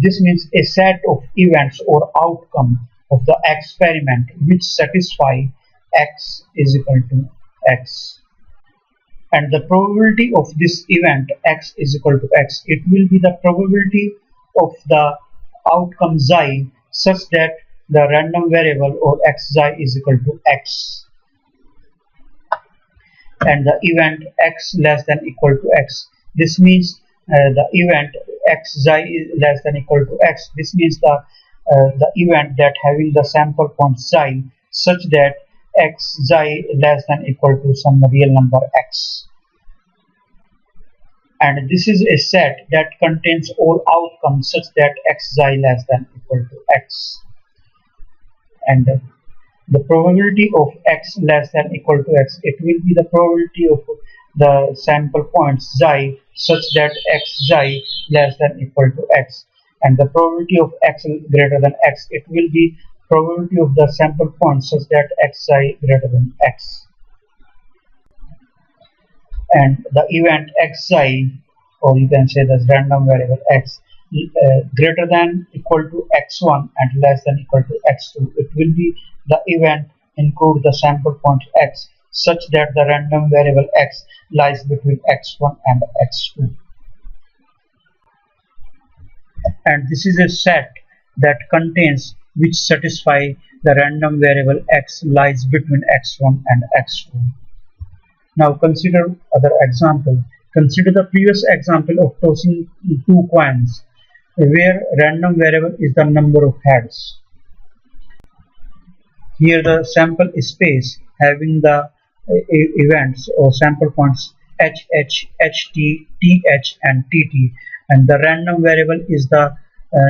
This means a set of events or outcome of the experiment which satisfy x is equal to x. And the probability of this event x is equal to x, it will be the probability of the outcome xi such that the random variable or xi is equal to x, and the event x less than equal to x, this means the event xi is less than equal to x, this means the event that having the sample point xi such that xi less than equal to some real number x, and this is a set that contains all outcomes such that xi less than equal to x, and the probability of x less than equal to x, it will be the probability of the sample points xi such that xi less than equal to x, and the probability of x greater than x, it will be probability of the sample points such that xi greater than x, and the event xi, or you can say the random variable x greater than equal to x1 and less than equal to x2, it will be the event include the sample point x such that the random variable x lies between x1 and x2, and this is a set that contains which satisfy the random variable x lies between x1 and x2. Now consider other example. Consider the previous example of tossing 2 coins where random variable is the number of heads. Here the sample space having the events or sample points HH, HT, TH and TT, and the random variable is the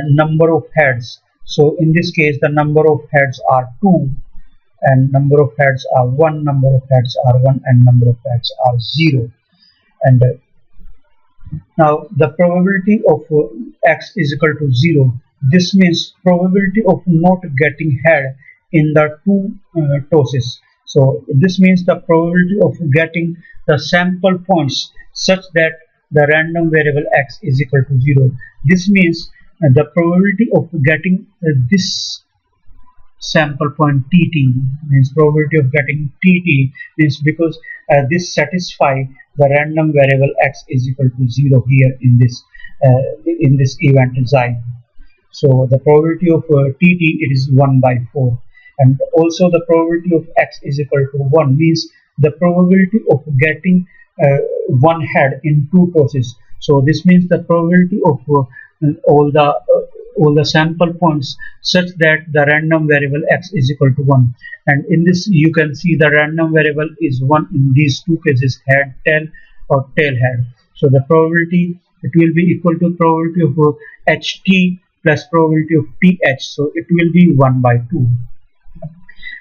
number of heads. So in this case the number of heads are 2 and number of heads are 1, number of heads are 1 and number of heads are 0. And now the probability of x is equal to 0. This means probability of not getting head in the 2 tosses. So this means the probability of getting the sample points such that the random variable x is equal to 0. This means the probability of getting this sample point tt, means probability of getting tt, means because this satisfy the random variable x is equal to 0 here in this event design. So the probability of tt, it is 1 by 4, and also the probability of x is equal to 1 means the probability of getting one head in two tosses. So this means the probability of all the sample points such that the random variable x is equal to 1, and in this you can see the random variable is 1 in these two cases, head tail or tail head. So the probability, it will be equal to probability of ht plus probability of th, so it will be 1 by 2,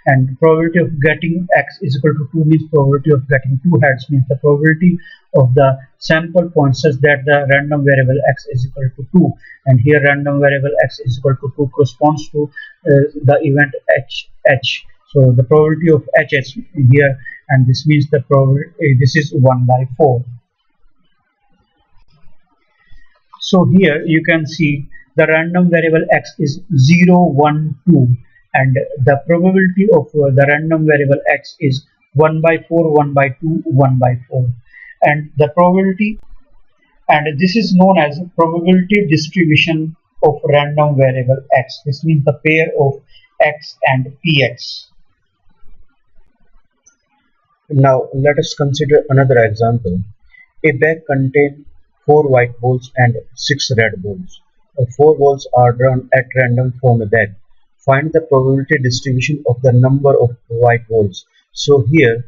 and probability of getting x is equal to 2 means probability of getting two heads, means the probability of the sample points such that the random variable x is equal to 2, and here random variable x is equal to 2 corresponds to the event h. So the probability of hh here, and this means the probability, this is 1 by 4. So here you can see the random variable x is 0, 1, 2, and the probability of the random variable x is 1 by 4, 1 by 2, 1 by 4, and the probability, and this is known as probability distribution of random variable x. This means the pair of x and px. Now let us consider another example. A bag contains 4 white balls and 6 red balls. 4 balls are drawn at random from a bag. Find the probability distribution of the number of white balls. So here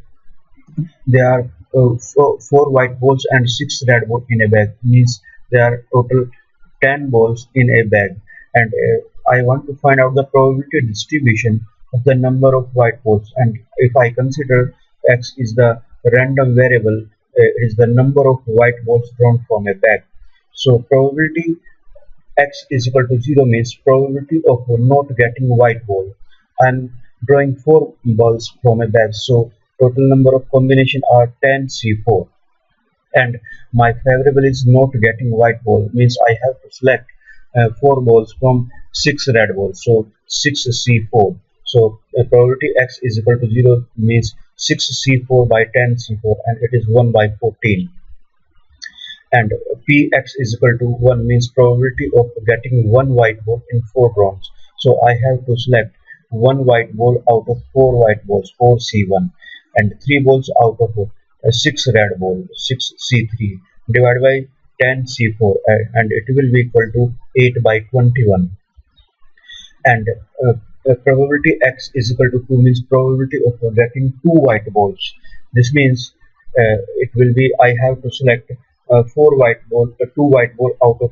there are 4 white balls and 6 red balls in a bag, means there are total 10 balls in a bag, and I want to find out the probability distribution of the number of white balls, and if I consider x is the random variable, is the number of white balls drawn from a bag. So probability x is equal to 0 means probability of not getting white ball. I am drawing 4 balls from a bag, so total number of combination are 10c4, and my favorable is not getting white ball, means I have to select 4 balls from 6 red balls, so 6c4. So probability x is equal to 0 means 6c4 by 10c4, and it is 1 by 14. And px is equal to 1 means probability of getting one white ball in 4 rounds. So I have to select one white ball out of 4 white balls, 4c1, and 3 balls out of 6 red ball, 6c3, divided by 10c4, and it will be equal to 8 by 21. And probability x is equal to 2 means probability of getting 2 white balls. This means it will be, I have to select 2 white ball out of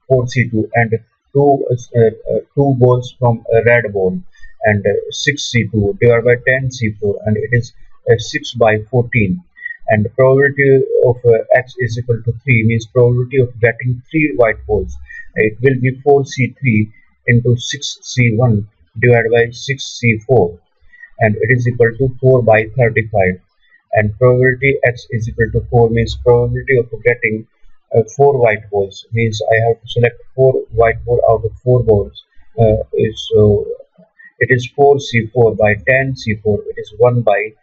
4c2, and 2 balls from a red ball, and 6c2 divided by 10c4, and it is 6 by 14. And probability of x is equal to 3 means probability of getting 3 white balls. It will be 4c3 into 6c1 divided by 6c4, and it is equal to 4 by 35. And probability x is equal to 4 means probability of getting 4 white balls, means I have to select 4 white ball out of 4 balls. So it is 4c4 by 10c4, it is 1 by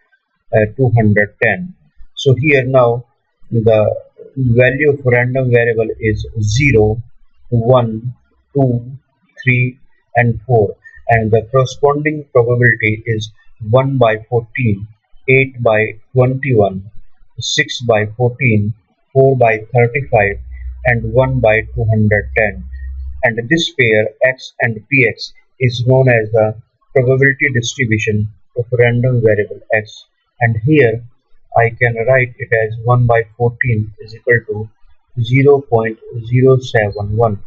210. So here now the value of random variable is 0, 1, 2, 3 and 4, and the corresponding probability is 1 by 14, 8 by 21, 6 by 14, 4 by 35 and 1 by 210. And this pair x and px is known as the probability distribution of random variable x, and here I can write it as 1 by 14 is equal to 0.071,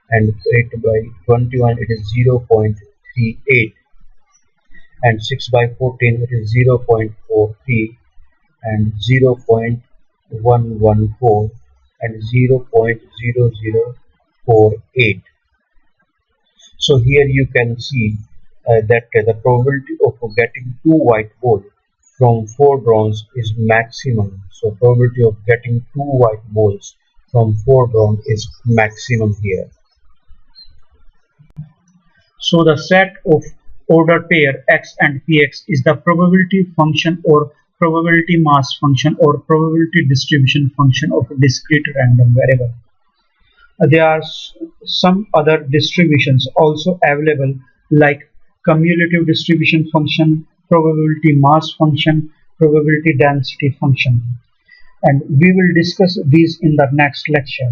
and 8 by 21 it is 0.38, and 6 by 14 it is 0.43, and 0.114 and 0.0048. So here you can see that the probability of getting 2 white balls from 4 drawns is maximum. So probability of getting 2 white balls from 4 drawn is maximum here. So the set of ordered pair x and px is the probability function or probability mass function or probability distribution function of a discrete random variable. There are some other distributions also available like cumulative distribution function, probability mass function, probability density function, and we will discuss these in the next lecture.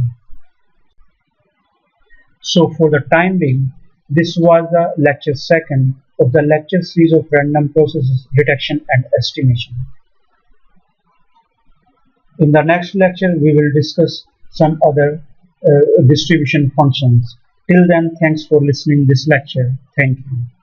So for the time being, this was the lecture second of the lecture series of random processes detection and estimation. In the next lecture, we will discuss some other distribution functions. Till then, thanks for listening this lecture. Thank you.